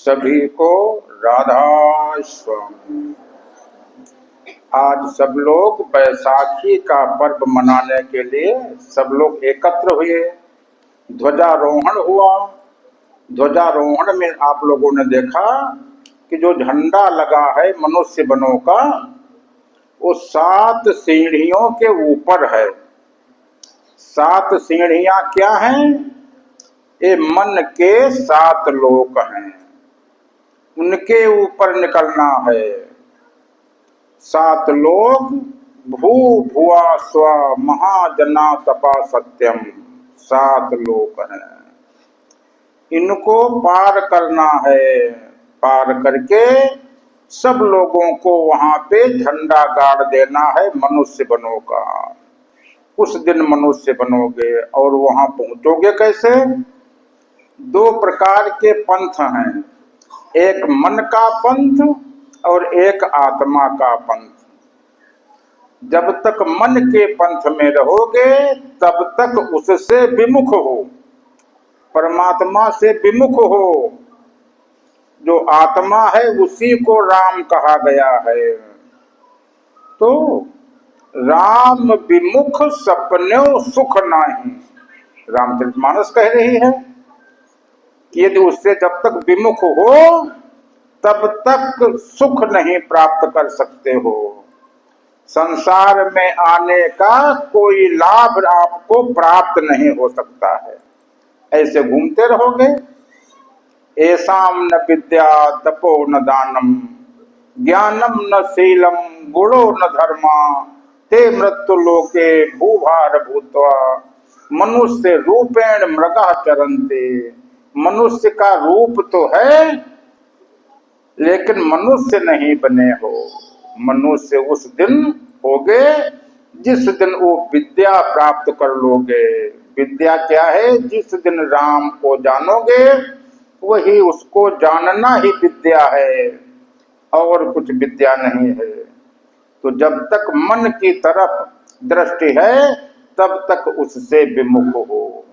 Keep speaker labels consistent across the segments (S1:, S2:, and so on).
S1: सभी को राधा स्वामी। आज सब लोग बैसाखी का पर्व मनाने के लिए सब लोग एकत्र हुए। ध्वजारोहण हुआ। ध्वजारोहण में आप लोगों ने देखा कि जो झंडा लगा है मनुष्य बनों का, वो 7 सीढ़ियों के ऊपर है। 7 सीढ़ियां क्या हैं? ये मन के 7 लोक हैं, उनके ऊपर निकलना है। 7 लोक भू भुआ स्व महाजना तपा सत्यम, 7 लोक हैं। इनको पार करना है। पार करके सब लोगों को वहां पे झंडा गाड़ देना है मनुष्य बनों का। उस दिन मनुष्य बनोगे और वहां पहुंचोगे कैसे? 2 प्रकार के पंथ हैं, एक मन का पंथ और एक आत्मा का पंथ। जब तक मन के पंथ में रहोगे तब तक उससे विमुख हो, परमात्मा से विमुख हो। जो आत्मा है उसी को राम कहा गया है। तो राम विमुख सपने सुख नाही, रामचरितमानस कह रही है कि यदि उससे जब तक विमुख हो तब तक सुख नहीं प्राप्त कर सकते हो। संसार में आने का कोई लाभ आपको प्राप्त नहीं हो सकता है। ऐसे घूमते रहोगे। ऐसाम न विद्या तपो न दानम ज्ञानम न शीलम गुणो न धर्मा ते मृत्यु लोके भूभार भूत्वा मनुष्य रूपेण मृगा चरन्ते। मनुष्य का रूप तो है लेकिन मनुष्य नहीं बने हो। मनुष्य उस दिन होगे जिस दिन वो विद्या प्राप्त कर लोगे। विद्या क्या है? जिस दिन राम को जानोगे वही उसको जानना ही विद्या है, और कुछ विद्या नहीं है। तो जब तक मन की तरफ दृष्टि है तब तक उससे विमुख हो।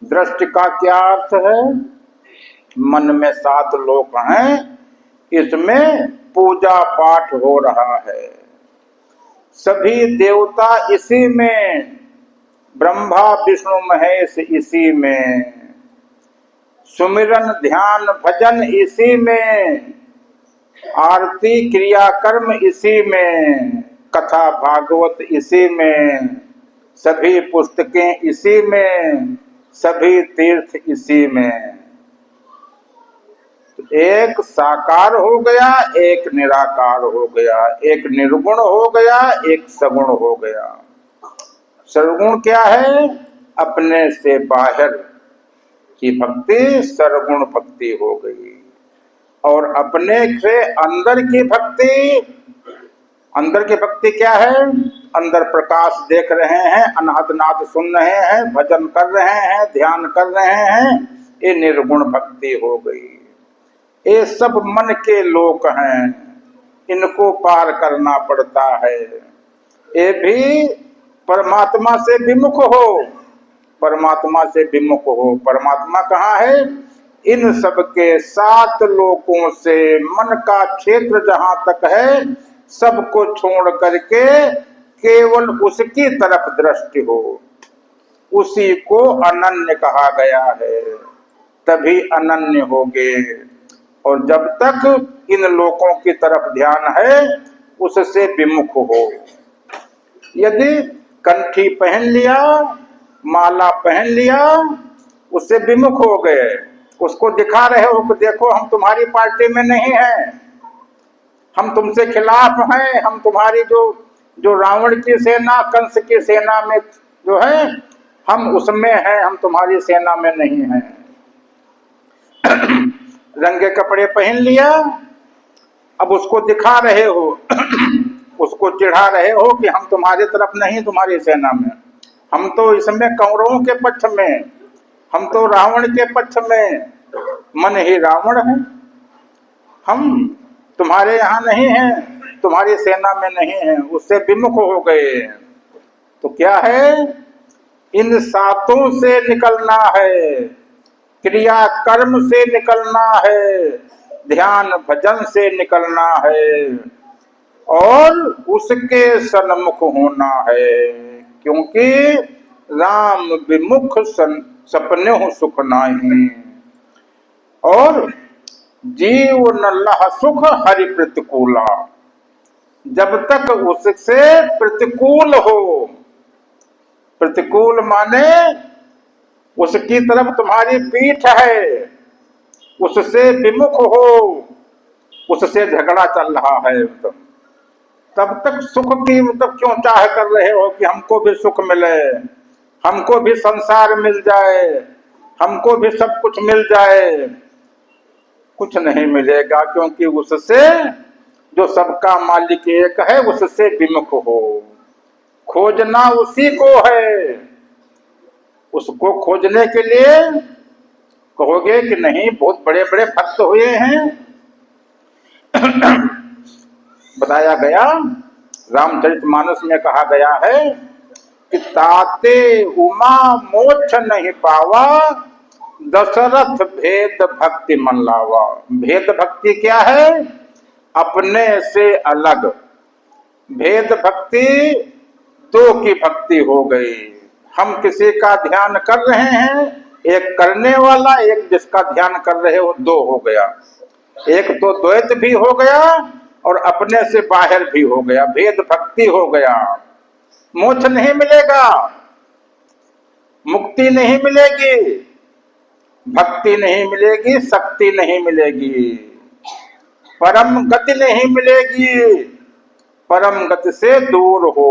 S1: दृष्टि का क्या अर्थ है? मन में 7 लोक हैं, इसमें पूजा पाठ हो रहा है। सभी देवता इसी में, ब्रह्मा विष्णु महेश इसी में, सुमिरन ध्यान भजन इसी में, आरती क्रियाकर्म इसी में, कथा भागवत इसी में, सभी पुस्तकें इसी में, सभी तीर्थ इसी में। एक साकार हो गया, एक निराकार हो गया, एक निर्गुण हो गया, एक सगुण हो गया। सर्वगुण क्या है? अपने से बाहर की भक्ति सर्वगुण भक्ति हो गई। और अपने से अंदर की भक्ति, अंदर की भक्ति क्या है? अंदर प्रकाश देख रहे हैं, अनहद नाद सुन रहे हैं, भजन कर रहे हैं, ध्यान कर रहे हैं, ये निर्गुण भक्ति हो गई। ये सब मन के लोक हैं, इनको पार करना पड़ता है। ये भी परमात्मा से विमुख हो, परमात्मा से विमुख हो। परमात्मा कहाँ है? इन सब के 7 लोकों से मन का क्षेत्र जहां तक है सबको छोड़ करके केवल उसकी तरफ दृष्टि हो, उसी को अनन्य कहा गया है। तभी अनन्य होगे। और जब तक इन लोकों की तरफ ध्यान है उससे विमुख हो। यदि कंठी पहन लिया, माला पहन लिया, उससे विमुख हो गए, उसको दिखा रहे हो कि देखो हम तुम्हारी पार्टी में नहीं हैं, हम तुमसे खिलाफ हैं, हम तुम्हारी जो रावण की सेना, कंस की सेना में जो है हम उसमें हैं, हम तुम्हारी सेना में नहीं हैं। रंगे कपड़े पहन लिया, अब उसको दिखा रहे हो उसको चिढ़ा रहे हो कि हम तुम्हारी तरफ नहीं, तुम्हारी सेना में। हम तो इसमें कौरवों के पक्ष में, हम तो रावण के पक्ष में, मन ही रावण है, हम तुम्हारे यहाँ नहीं हैं, तुम्हारी सेना में नहीं हैं, उससे विमुख हो गए। तो क्या है? इन 7 से निकलना है। क्रिया कर्म से निकलना है, ध्यान भजन से निकलना है और उसके सन्मुख होना है। क्योंकि राम विमुख सपने सुख नाही, और जीव न लह सुख हरि प्रतिकूला। जब तक उससे प्रतिकूल हो, प्रतिकूल माने उसकी तरफ तुम्हारी पीठ है, उससे विमुख हो, उससे झगड़ा चल रहा है, तब तक सुख की क्यों चाह कर रहे हो कि हमको भी सुख मिले, हमको भी संसार मिल जाए, हमको भी सब कुछ मिल जाए। कुछ नहीं मिलेगा, क्योंकि उससे जो सबका मालिक एक है उससे विमुख हो। खोजना उसी को है, उसको खोजने के लिए कहोगे कि नहीं बहुत बड़े बड़े भक्त हुए हैं। बताया गया, रामचरितमानस में कहा गया है कि ताते उमा मोक्ष नहीं पावा, दशरथ भेद भक्ति मन लावा। भेद भक्ति क्या है? अपने से अलग। भेद भक्ति दो की भक्ति हो गई। हम किसी का ध्यान कर रहे हैं, एक करने वाला, एक जिसका ध्यान कर रहे हो, दो हो गया। एक तो द्वैत भी हो गया और अपने से बाहर भी हो गया, भेद भक्ति हो गया। मोक्ष नहीं मिलेगा, मुक्ति नहीं मिलेगी, भक्ति नहीं मिलेगी, शक्ति नहीं मिलेगी, परम गति नहीं मिलेगी। परम गति से दूर हो।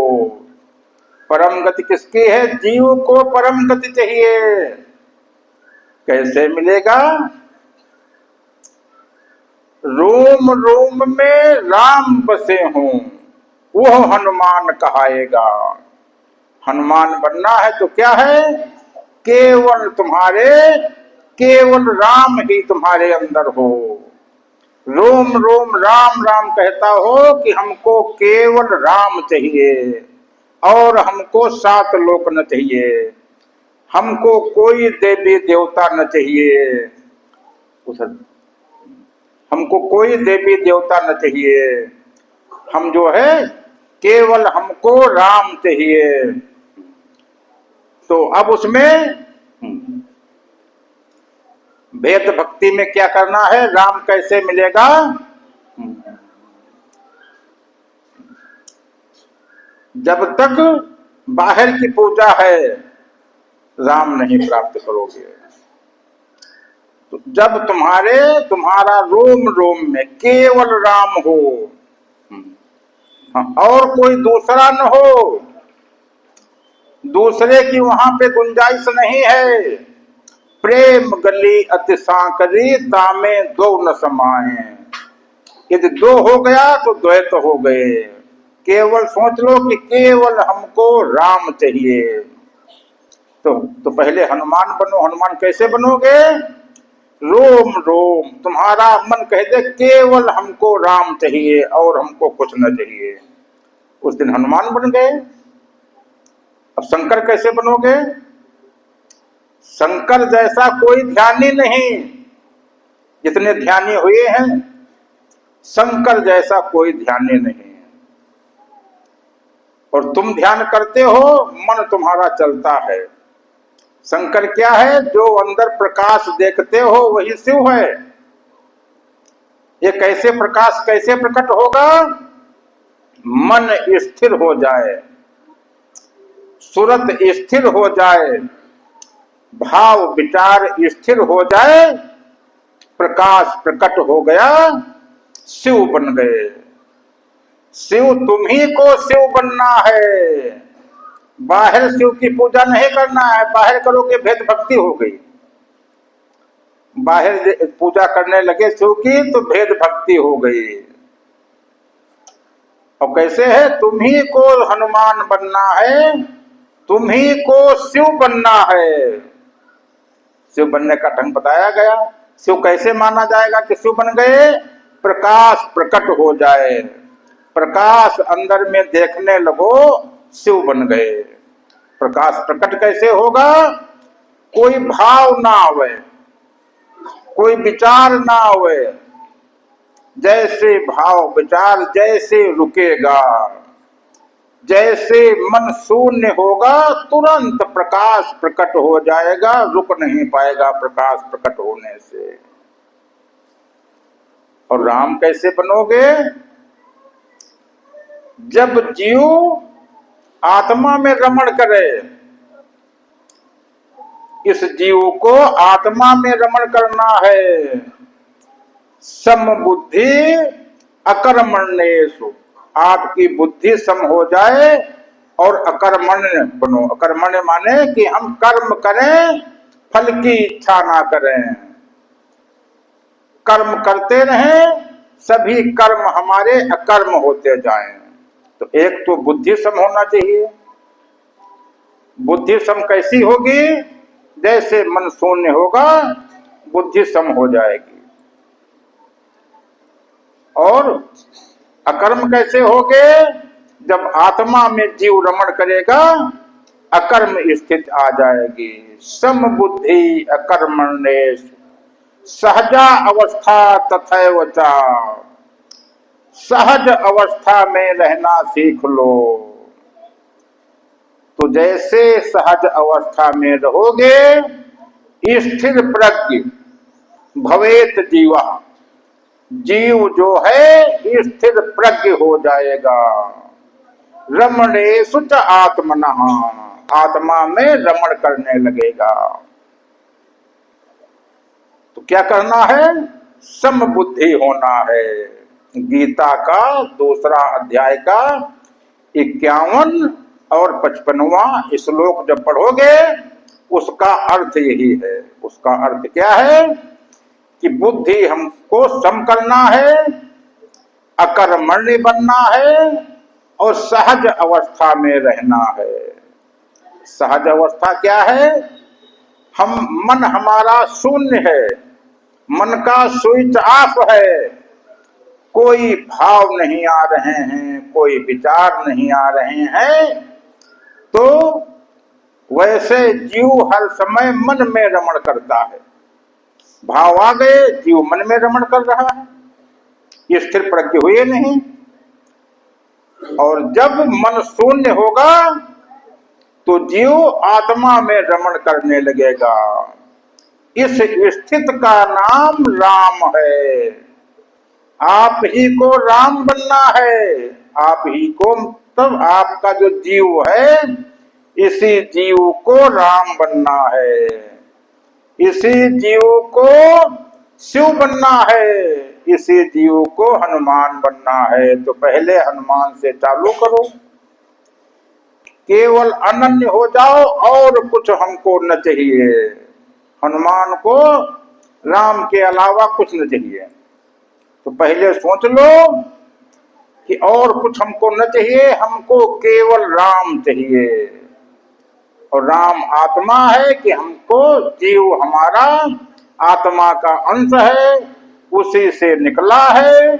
S1: परम गति किसकी है? जीव को परम गति चाहिए। कैसे मिलेगा? रोम रोम में राम बसे हों, वह हनुमान कहाएगा। हनुमान बनना है तो क्या है? केवल तुम्हारे, केवल राम ही तुम्हारे अंदर हो। रोम रोम राम राम कहता हो कि हमको केवल राम चाहिए और हमको सात लोक न चाहिए, हमको कोई देवी देवता न चाहिए, हमको कोई देवी देवता न चाहिए, हम जो है केवल हमको राम चाहिए। तो अब उसमें भेद भक्ति में क्या करना है? राम कैसे मिलेगा? जब तक बाहर की पूजा है राम नहीं प्राप्त करोगे। तो जब तुम्हारा रोम रोम में केवल राम हो और कोई दूसरा न हो, दूसरे की वहां पे गुंजाइश नहीं है। प्रेम गली अति सांकरी, तामे दो न समाए। यदि दो हो गया तो द्वैत हो गए। केवल सोच लो कि केवल हमको राम चाहिए। तो पहले हनुमान बनो। हनुमान कैसे बनोगे? रोम रोम तुम्हारा मन कह दे केवल हमको राम चाहिए और हमको कुछ न चाहिए, उस दिन हनुमान बन गए। अब शंकर कैसे बनोगे? शंकर जैसा कोई ध्यानी नहीं, जितने ध्यानी हुए हैं शंकर जैसा कोई ध्यानी नहीं। और तुम ध्यान करते हो, मन तुम्हारा चलता है। शंकर क्या है? जो अंदर प्रकाश देखते हो वही शिव है। ये कैसे प्रकाश कैसे प्रकट होगा? मन स्थिर हो जाए, सुरत स्थिर हो जाए, भाव विचार स्थिर हो जाए, प्रकाश प्रकट हो गया, शिव बन गए। शिव तुम्ही को शिव बनना है, बाहर शिव की पूजा नहीं करना है। बाहर करोगे भेद भक्ति हो गई। बाहर पूजा करने लगे शिव की तो भेद भक्ति हो गई। और कैसे है? तुम्ही को हनुमान बनना है, तुम्ही को शिव बनना है। शिव बनने का ढंग बताया गया। शिव कैसे माना जाएगा कि शिव बन गए? प्रकाश प्रकट हो जाए, प्रकाश अंदर में देखने लगो, शिव बन गए। प्रकाश प्रकट कैसे होगा? कोई भाव ना आवे, कोई विचार ना होए, जैसे भाव विचार जैसे रुकेगा, जैसे मन शून्य होगा तुरंत प्रकाश प्रकट हो जाएगा, रुक नहीं पाएगा प्रकाश प्रकट होने से। और राम कैसे बनोगे? जब जीव आत्मा में रमण करे, इस जीव को आत्मा में रमण करना है। सम बुद्धि अकर्मण्येषु, आपकी बुद्धि सम हो जाए और अकर्मण्य बनो। अकर्मण्य माने कि हम कर्म करें, फल की इच्छा ना करें, कर्म करते रहें, सभी कर्म हमारे अकर्म होते जाएं। तो एक तो बुद्धि सम होना चाहिए। बुद्धि सम कैसी होगी? जैसे मन शून्य होगा बुद्धि सम हो जाएगी। और अकर्म कैसे होगे? जब आत्मा में जीव रमण करेगा अकर्म स्थिति आ जाएगी। सम बुद्धि अकर्मण्येषु सहजा अवस्था तथैव च, सहज अवस्था में रहना सीख लो। तो जैसे सहज अवस्था में रहोगे, स्थिर प्रज्ञ भवेत जीवा, जीव जो है स्थिर प्रज्ञ हो जाएगा। रमणेषु च आत्मनः, आत्मा में रमण करने लगेगा। तो क्या करना है? सम बुद्धि होना है। गीता का दूसरा अध्याय का 51 और 55वां श्लोक जब पढ़ोगे उसका अर्थ यही है। उसका अर्थ क्या है कि बुद्धि हमको सम करना है, अकर्मण्य बनना है और सहज अवस्था में रहना है। सहज अवस्था क्या है? मन हमारा शून्य है, मन का स्विच ऑफ है, कोई भाव नहीं आ रहे हैं, कोई विचार नहीं आ रहे हैं। तो वैसे जीव हर समय मन में रमण करता है। भाव आ गए, जीव मन में रमण कर रहा है, ये स्थिर प्रज्ञ हुए नहीं। और जब मन शून्य होगा तो जीव आत्मा में रमण करने लगेगा। इस स्थिति का नाम राम है। आप ही को राम बनना है। आप ही को, तब आपका जो जीव है इसी जीव को राम बनना है, इसी जीव को शिव बनना है, इसी जीव को हनुमान बनना है। तो पहले हनुमान से चालू करो, केवल अनन्य हो जाओ और कुछ हमको न चाहिए। हनुमान को राम के अलावा कुछ न चाहिए। तो पहले सोच लो कि और कुछ हमको न चाहिए, हमको केवल राम चाहिए। और राम आत्मा है कि हमको, जीव हमारा आत्मा का अंश है, उसी से निकला है,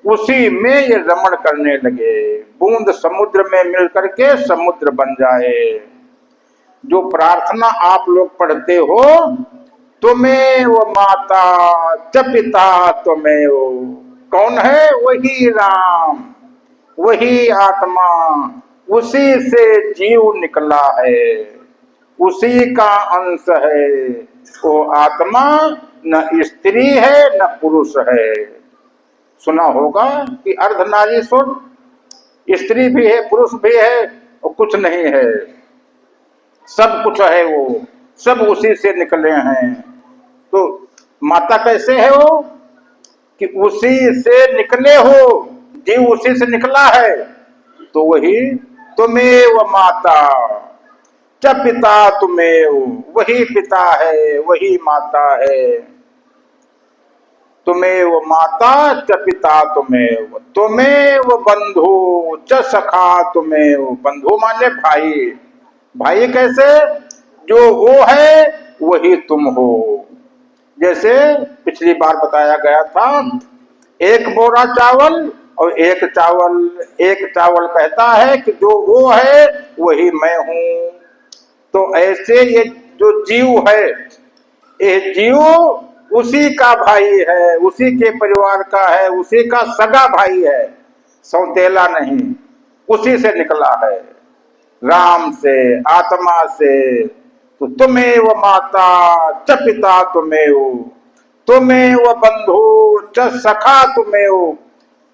S1: उसी में ये रमण करने लगे। बूंद समुद्र में मिल करके समुद्र बन जाए। जो प्रार्थना आप लोग पढ़ते हो, त्वमेव माता च पिता त्वमेव, कौन है? वही राम, वही आत्मा, उसी से जीव निकला है, उसी का अंश है। वो आत्मा न स्त्री है न पुरुष है। सुना होगा कि अर्धनारीश्वर, स्त्री भी है पुरुष भी है और कुछ नहीं है, सब कुछ है, वो सब उसी से निकले हैं। तो माता कैसे है? वो कि उसी से निकले हो, जीव उसी से निकला है। तो वही तुमेव माता च पिता तुमेव, वही पिता है, वही माता है। तुमेव माता च पिता तुमेव, तुमेव बंधु च सखा तुमेव। बंधु माने भाई। भाई कैसे? जो वो है वही तुम हो। जैसे पिछली बार बताया गया था, एक बोरा चावल और एक चावल कहता है कि जो वो है वही मैं हूं। तो ऐसे ये जो जीव है, ये जीव उसी का भाई है, उसी के परिवार का है, उसी का सगा भाई है, सौतेला नहीं, उसी से निकला है, राम से, आत्मा से। तो तुमेव माता च पिता तुमेव, तुमेव बंधु च सखा तुमेव।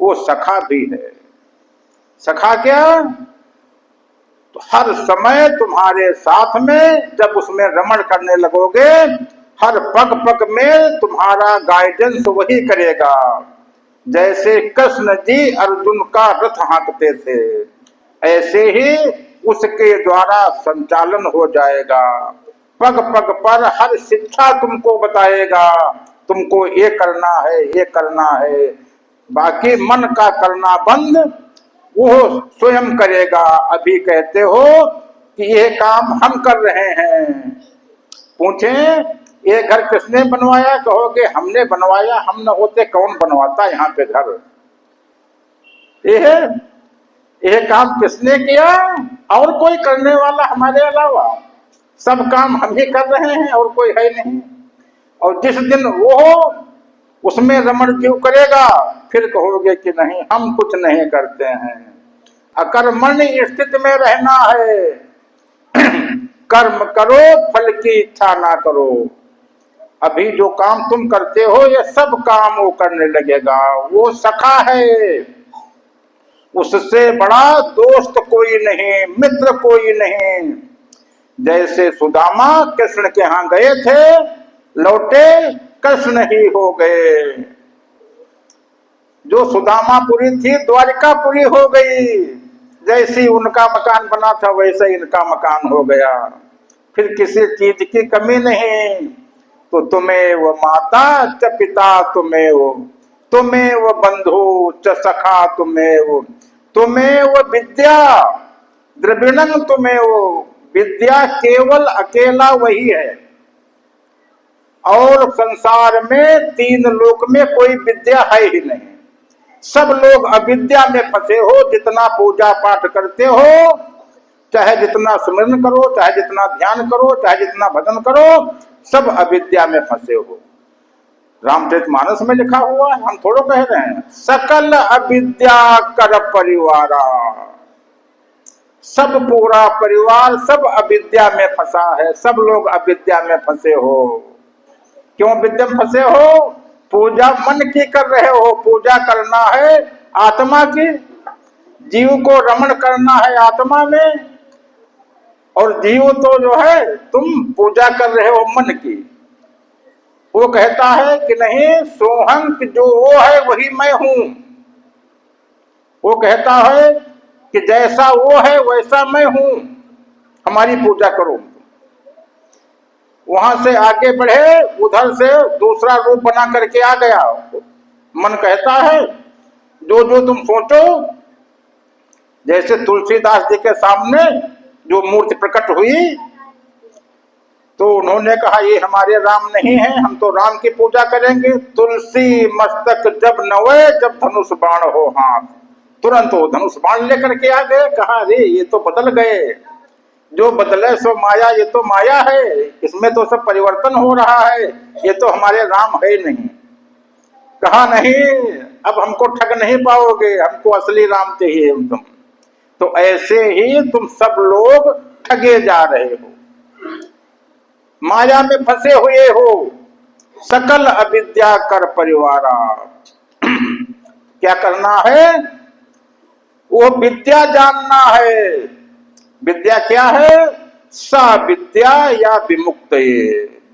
S1: वो सखा भी है। सखा क्या? तो हर समय तुम्हारे साथ में जब उसमें रमण करने लगोगे, हर पग पग में तुम्हारा गाइडेंस वही करेगा। जैसे कृष्ण जी अर्जुन का रथ हाँकते थे, ऐसे ही उसके द्वारा संचालन हो जाएगा। पग पग पर हर शिक्षा तुमको बताएगा, तुमको ये करना है, ये करना है। बाकी मन का करना बंद वो स्वयं करेगा। अभी कहते हो कि ये काम हम कर रहे हैं, पूछे ये घर किसने बनवाया? कहोगे हमने बनवाया। हम न होते कौन बनवाता यहाँ पे घर? यह काम किसने किया? और कोई करने वाला हमारे अलावा? सब काम हम ही कर रहे हैं और कोई है नहीं। और जिस दिन वो उसमें रमण जीव करेगा, फिर कहोगे कि नहीं हम कुछ नहीं करते हैं। अकर्मण्य स्थिति में रहना है। कर्म करो, फल की इच्छा ना करो। अभी जो काम तुम करते हो ये सब काम वो करने लगेगा। वो सखा है, उससे बड़ा दोस्त कोई नहीं, मित्र कोई नहीं। जैसे सुदामा कृष्ण के यहाँ गए थे, लौटे कृष्ण ही हो गए। जो सुदामापुरी थी द्वारिकापुरी हो गई। जैसी उनका मकान बना था वैसा इनका मकान हो गया। फिर किसी चीज की कमी नहीं। तो तुम्हें वो माता च पिता तुम्हें वो बंधु च सखा तुम्हें वो विद्या द्रविणम तुम्हें वो। विद्या केवल अकेला वही है। और संसार में तीन लोक में कोई विद्या है ही नहीं। सब लोग अविद्या में फंसे हो। जितना पूजा पाठ करते हो, चाहे जितना स्मरण करो, चाहे जितना ध्यान करो, चाहे जितना भजन करो, सब अविद्या में फंसे हो। रामचरितमानस में लिखा हुआ है, हम थोड़ा कह रहे हैं। सकल अविद्या कर परिवारा। सब पूरा परिवार सब अविद्या में फंसा है। सब लोग अविद्या में फंसे हो। क्यों विद्या में फंसे हो? पूजा मन की कर रहे हो। पूजा करना है आत्मा की। जीव को रमण करना है आत्मा में, और जीव तो जो है तुम पूजा कर रहे हो मन की। वो कहता है कि नहीं, सोहंक जो वो है वही मैं हूं। वो कहता है कि जैसा वो है वैसा मैं हूं, हमारी पूजा करो। वहां से आगे बढ़े, उधर से दूसरा रूप बना करके आ गया। मन कहता है जो जो तुम सोचो। जैसे तुलसीदास जी के सामने जो मूर्ति प्रकट हुई, तो उन्होंने कहा ये हमारे राम नहीं है, हम तो राम की पूजा करेंगे। तुलसी मस्तक जब नवे, जब धनुष बाण हो हाथ। तुरंत वो धनुष बाण लेकर के आ गए। कहा अरे ये तो बदल गए। जो बदले सो माया, ये तो माया है, इसमें तो सब परिवर्तन हो रहा है। ये तो हमारे राम है नहीं। कहा नहीं, अब हमको ठग नहीं पाओगे, हमको असली राम चाहिए तुम। तो ऐसे ही तुम सब लोग ठगे जा रहे हो, माया में फंसे हुए हो। सकल अविद्या कर परिवारा। क्या करना है? वो विद्या जानना है। विद्या क्या है? सा विद्या या विमुक्त।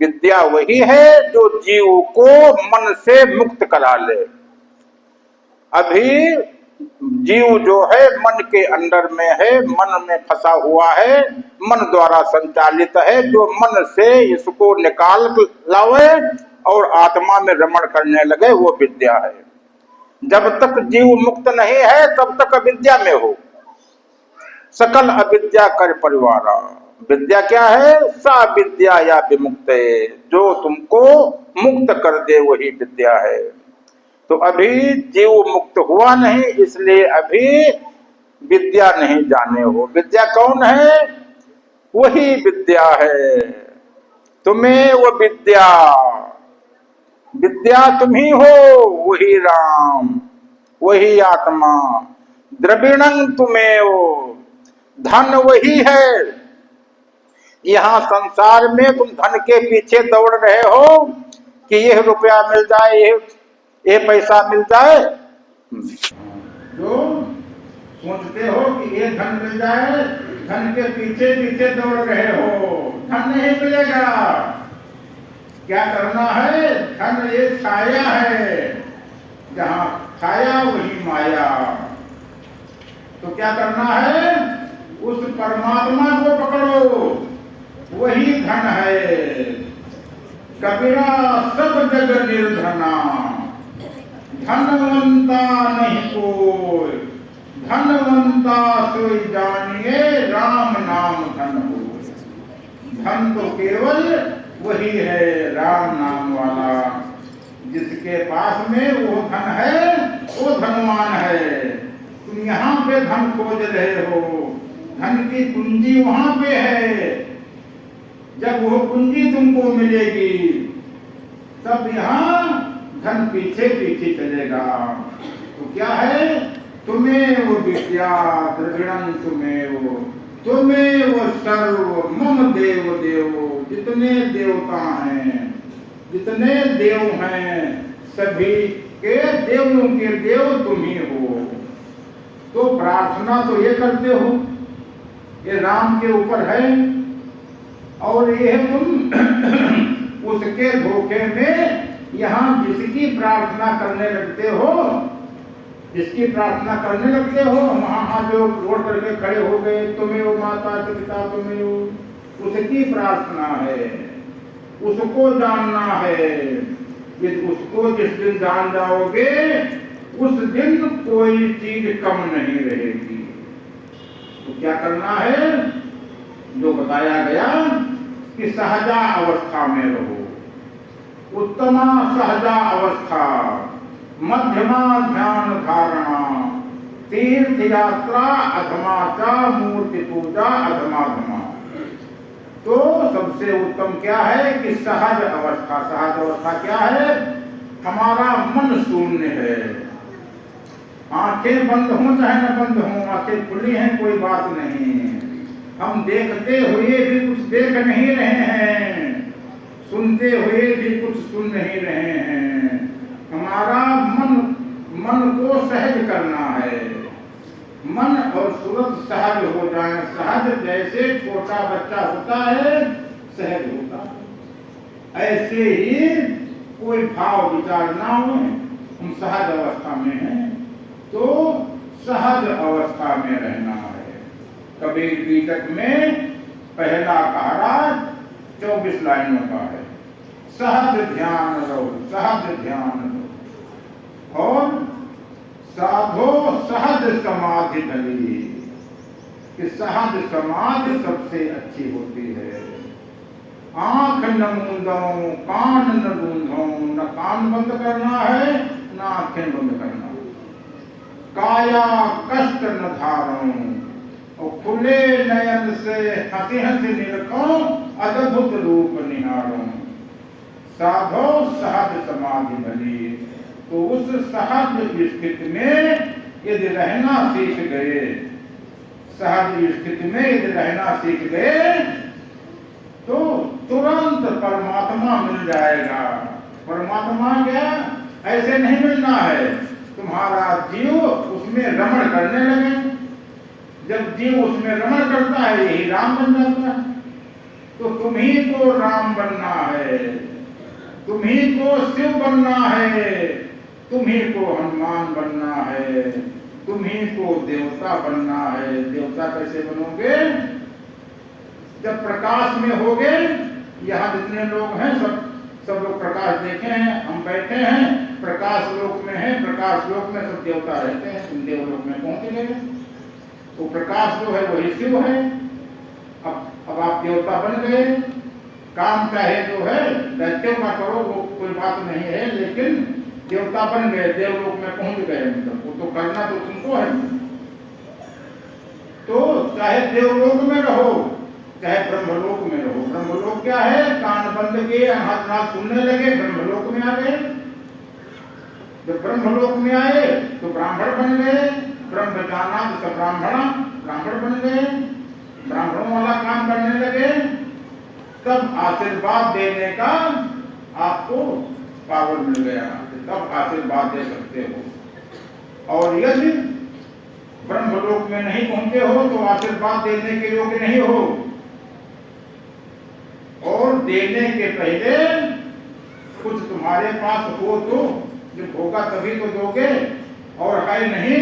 S1: विद्या वही है जो जीव को मन से मुक्त करा ले। अभी जीव जो है मन के अंदर में है, मन में फंसा हुआ है, मन द्वारा संचालित है। जो मन से इसको निकाल लावे और आत्मा में रमण करने लगे, वो विद्या है। जब तक जीव मुक्त नहीं है तब तक अविद्या में हो। सकल अविद्या कर परिवारा। विद्या क्या है? सा विद्या या विमुक्त। जो तुमको मुक्त कर दे वही विद्या है। तो अभी जीव मुक्त हुआ नहीं, इसलिए अभी विद्या नहीं जाने हो। विद्या कौन है? वही विद्या है। तुम्हें वो विद्या विद्या तुम ही हो, वही राम, वही आत्मा। द्रविणं तुम्हें, धन वही है। यहाँ संसार में तुम धन के पीछे दौड़ रहे हो कि यह रुपया मिल जाए, ये पैसा मिल जाए। जो सोचते हो कि ये धन मिल जाए, धन के पीछे पीछे दौड़ रहे हो, धन नहीं मिलेगा। क्या करना है? धन ये छाया है, जहां छाया वही माया। तो क्या करना है? उस परमात्मा को पकड़ो, वही धन है। कबीरा सब जग निर्धना, धनवंता नहीं कोई, धनवंता सोई जानिए, राम नाम धन हो। धन तो केवल वही है, राम नाम वाला। जिसके पास में वो धन है, वो धनवान है। तुम यहाँ पे धन खोज रहे हो, धन की कुंजी वहां पे है। जब वो कुंजी तुमको मिलेगी, तब यहाँ धन पीछे पीछे चलेगा। तो क्या है? तुम्हें वो विद्या द्रविणं तुम्हें वो सर्व मम देव देवो। जितने देवता हैं, जितने देव हैं, सभी के देवों के देव तुम ही हो। तो प्रार्थना तो ये करते हो, ये राम के ऊपर है, और ये तुम उसके धोखे में यहाँ जिसकी प्रार्थना करने लगते हो, जिसकी प्रार्थना करने लगते हो, वहां जो रोड करके खड़े हो गए, तुम्हें वो माता पिता, तुम्हें वो, उसकी प्रार्थना है, उसको जानना है। कि उसको जिस दिन जान जाओगे, उस दिन कोई चीज कम नहीं रहेगी। तो क्या करना है? जो बताया गया कि सहजा अवस्था में रहो, उत्तमा सहजा अवस्था, मध्यमा ध्यान धारणा, तीर्थ यात्रा अधमा चा, मूर्ति पूजा अधमा। तो सबसे उत्तम क्या है कि सहज अवस्था। सहज अवस्था क्या है? हमारा मन शून्य है। आंखें बंद हो चाहे न बंद हो, आंखें खुली हैं कोई बात नहीं, हम देखते हुए भी कुछ देख नहीं रहे हैं, सुनते हुए भी कुछ सुन नहीं रहे हैं। हमारा मन को सहज करना है। मन और सूरत सहज हो जाए। सहज जैसे छोटा बच्चा होता है, सहज होता है, ऐसे ही कोई भाव विचार ना हो, हम सहज अवस्था में हैं। तो सहज अवस्था में रहना है। कबीर बीतक में पहला पहरा 24 लाइनों का है। सहज ध्यान रहो, सहज ध्यान रहो, और साधो सहज समाधि भली, कि सहज समाधि सबसे अच्छी होती है। आंख न मूंदो, कान न गूंधो, न कान बंद करना है न आंखें बंद करना, काया कष्ट न धारो, और खुले नयन से हंसी हंसी निरखो, अद्भुत रूप निहारो। साधो सहज समाधि भली। तो उस सहज स्थिति में यदि रहना सीख गए, सहज स्थिति में यदि रहना सीख गए, तो तुरंत परमात्मा मिल जाएगा। परमात्मा क्या? ऐसे नहीं मिलना है, तुम्हारा जीव उसमें रमण करने लगे। जब जीव उसमें रमण करता है, यही राम बन जाता है। तो तुम्ही को राम बनना है, तुम्ही को शिव बनना है, तुम्ही को हनुमान बनना है, तुम्ही को देवता बनना है। देवता कैसे बनोगे? जब प्रकाश में होगे। यहाँ जितने लोग हैं सब लोग प्रकाश देखे हैं, हम बैठे हैं प्रकाश लोक में हैं। प्रकाश लोक में सब देवता रहते हैं, तुम देवलोक में पहुंच गए। तो प्रकाश जो है वही शिव है। अब आप देवता बन गए। काम चाहे जो है दैत्यों का करो, वो कोई बात नहीं है, लेकिन देवता बन गए, देवलोक में पहुंच गए। मतलब वो तो करना तो तुमको है। तो चाहे देवलोक में रहो, चाहे ब्रह्मलोक में रहो। ब्रह्मलोक क्या है? कान बंद किए, हाथ नाक सुनने लगे, ब्रह्मलोक में आ गए। जब ब्रह्मलोक में आए तो ब्राह्मण बन गए। ब्रह्म जाना तो ब्राह्मण बन गए, ब्राह्मणों वाला काम करने लगे। तब आशीर्वाद देने का आपको पावर मिल गया, तब आशीर्वाद दे सकते हो। और यदि ब्रह्मलोक में नहीं पहुंचे हो तो आशीर्वाद देने के योग्य नहीं हो। और देने के पहले कुछ तुम्हारे पास हो तो, जब होगा तभी तो दोगे, और है नहीं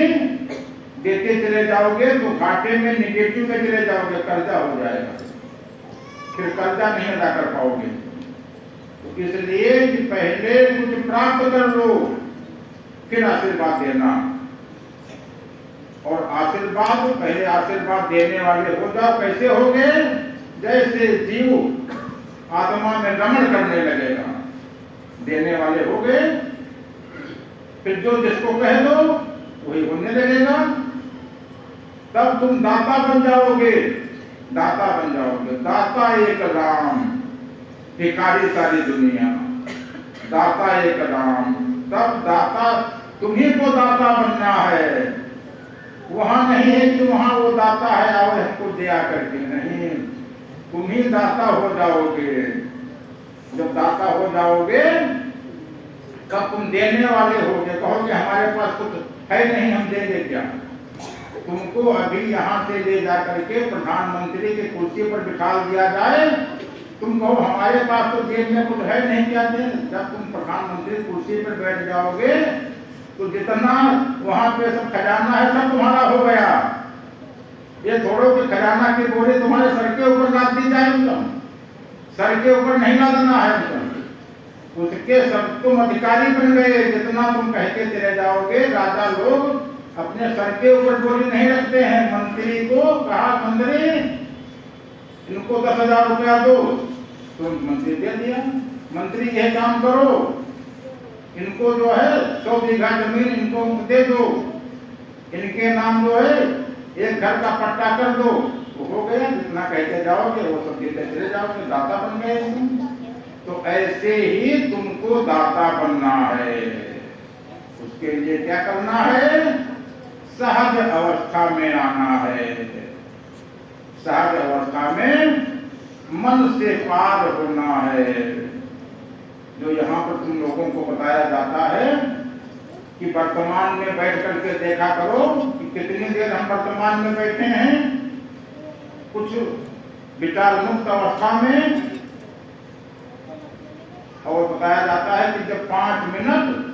S1: देते चले जाओगे तो घाटे में, निगेटिव में चले जाओगे, कर्जा हो जाएगा, फिर कर्जा नहीं अदा कर पाओगे। तो इसलिए कि पहले कुछ प्राप्त कर लो, फिर आशीर्वाद देना। और आशीर्वाद, पहले आशीर्वाद देने वाले हो जाओ। कैसे होगे? जैसे जीव आत्मा में रमण करने लगेगा, देने वाले हो गए, फिर जो जिसको कह दो वही होने लगेगा। तब तुम दाता बन जाओगे, दाता बन जाओगे। दाता एक राम, भिखारी सारी दुनिया, दाता एक राम। तब दाता, तुम्ही को दाता बनना है। वहां नहीं है कि वहां वो दाता है आओ हमको दिया करके, नहीं, तुम ही दाता हो जाओगे। जब दाता हो जाओगे तब तुम देने वाले होगे। कहोगे हमारे पास कुछ है नहीं, हम देंगे क्या? तुमको अभी यहाँ से ले जा करके प्रधानमंत्री की कुर्सी पर बिठा दिया जाए, तुम कहो हमारे पास तो जेब में कुछ है नहीं, क्या दें? जब तुम प्रधानमंत्री कुर्सी पर बैठ जाओगे तो जितना वहां पे सब खजाना है सब तुम्हारा हो गया। ये थोड़ो कि खजाना की बोरी तुम्हारे सर के ऊपर लाद दी जाए, सर के ऊपर नहीं लादना है, उसके सब तुम अधिकारी बन गए। जितना तुम कहते चले जाओगे, राजा लोग अपने सर के ऊपर बोली नहीं रखते हैं। मंत्री को कहा, मंत्री इनको 10,000 रुपया दो, तो मंत्री दे दिया। मंत्री यह काम करो, इनको जो है 100 बीघा जमीन इनको दे दो, इनके नाम जो है एक घर का पट्टा कर दो, तो हो गया। जितना कहते जाओगे वो सब देते चले जाओगे, दाता बन गए। तो ऐसे ही तुमको दाता बनना है। उसके लिए क्या करना है? सहज अवस्था में आना है। सहज अवस्था में मन से पार होना है। जो यहाँ पर तुम लोगों को बताया जाता है कि वर्तमान में बैठ करके देखा करो कि कितनी देर हम वर्तमान में बैठे हैं। कुछ विचार मुक्त अवस्था में, और बताया जाता है कि जब 5 मिनट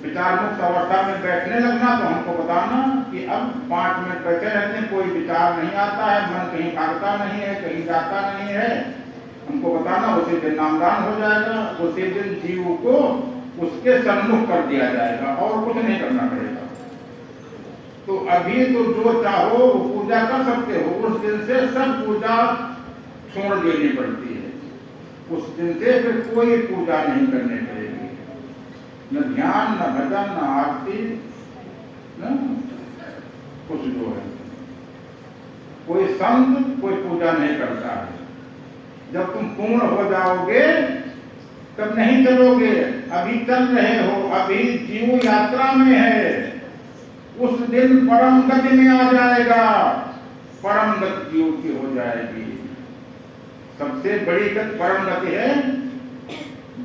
S1: विचार मुक्त अवस्था में बैठने लगना तो हमको बताना कि अब 5 मिनट बैठे रहते हैं, कोई विचार नहीं आता है, मन कहीं भागता नहीं है, कहीं जाता नहीं है, हमको बताना। उसी दिन नामदान हो जाएगा, उसी दिन जीव को उसके सम्मुख कर दिया जाएगा और कुछ नहीं करना पड़ेगा। तो अभी तो जो चाहो वो पूजा कर सकते हो, उस दिन से सब पूजा छोड़ देनी पड़ती है। उस दिन से फिर कोई पूजा नहीं करनी पड़ेगी, न ध्यान, न भजन, न आरती, न कुछ जो है। कोई संत कोई पूजा नहीं करता है। जब तुम पूर्ण हो जाओगे तब नहीं चलोगे, अभी चल रहे हो, अभी जीव यात्रा में है। उस दिन परम गति में आ जाएगा, परम गति जीव की हो जाएगी। सबसे बड़ी गति परम गति है।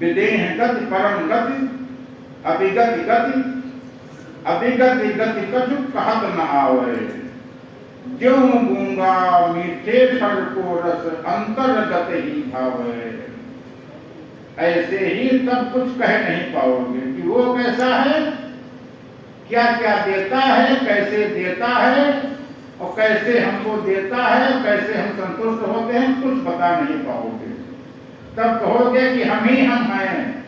S1: विदेह गति परम गति, अभिगति गति, अभिगति गति कछु कहत न आवे। ज्यों गूंगा मीठे फल को रस अंतर्गत ही भावे। ऐसे ही तब कुछ कह नहीं पाओगे कि वो कैसा है, क्या क्या देता है, कैसे देता है और कैसे हमको देता है, कैसे हम संतुष्ट होते हैं, कुछ बता नहीं पाओगे। तब कहोगे कि हम ही हम हैं,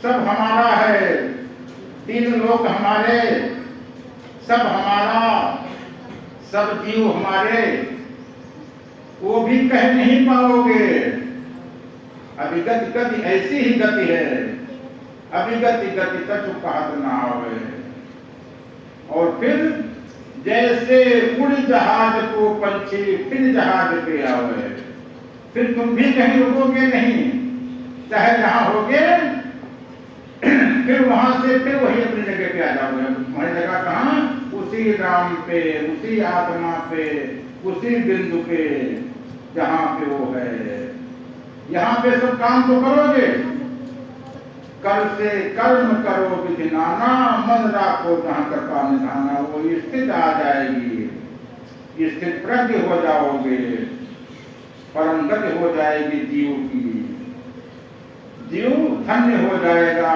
S1: सब हमारा है, 3 लोक हमारे, सब हमारा, सब जीव हमारे, वो भी कह नहीं पाओगे। अभिगति गति ऐसी ही गति है, अभिगति गति कछु कहत न आवे। और फिर जैसे उड़ जहाज को पंछी फिर जहाज पे आवे, फिर तुम भी कहीं रुकोगे नहीं, चाहे जहां होगे फिर वहां से फिर वही अपनी जगह पे आ जाओगे। तुम्हारी जगह कहाँ? उसी राम पे, उसी आत्मा पे, उसी बिंदु पे जहां पे वो है। यहाँ पे सब काम तो करोगे, कर से कर्म करो विधि नाना, मन राखो जहां कृपा निधाना। वो स्थित आ जाएगी, स्थित प्रज्ञ हो जाओगे, परम गति हो जाएगी जीव की। जीव धन्य हो जाएगा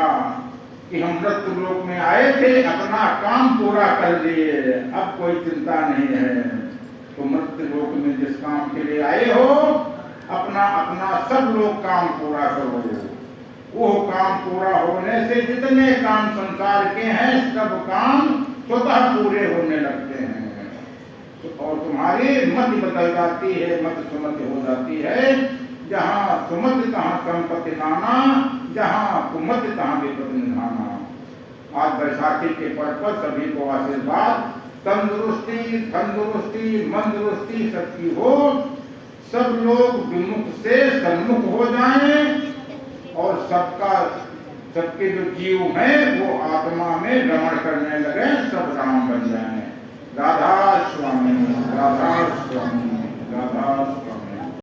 S1: कि हम मृत्यु लोक में आए थे, अपना काम पूरा कर लिए, अब कोई चिंता नहीं है। तो मृत्यु लोक में जिस काम के लिए आए हो, अपना अपना सब लोग काम पूरा करो। वो काम पूरा होने से जितने काम संसार के हैं सब काम स्वतः पूरे होने लगते हैं, और तुम्हारी मति बदल जाती है, मत सुमति हो जाती है। जहाँ सुमति तहाँ संपत्ति नाना, जहाँ कुमति तहाँ विपत्ति निधाना। आज बैसाखी के पर्व पर सभी को आशीर्वाद, तंदुरुस्ती, तंदुरुस्ती, मंदुरुस्ती सबकी हो। सब लोग विमुख से सन्मुख हो जाएं, और सबके जो जीव हैं वो आत्मा में रमण करने लगे, सब राम बन जाएं। राधा स्वामी, राधा स्वामी, राधा स्वामी।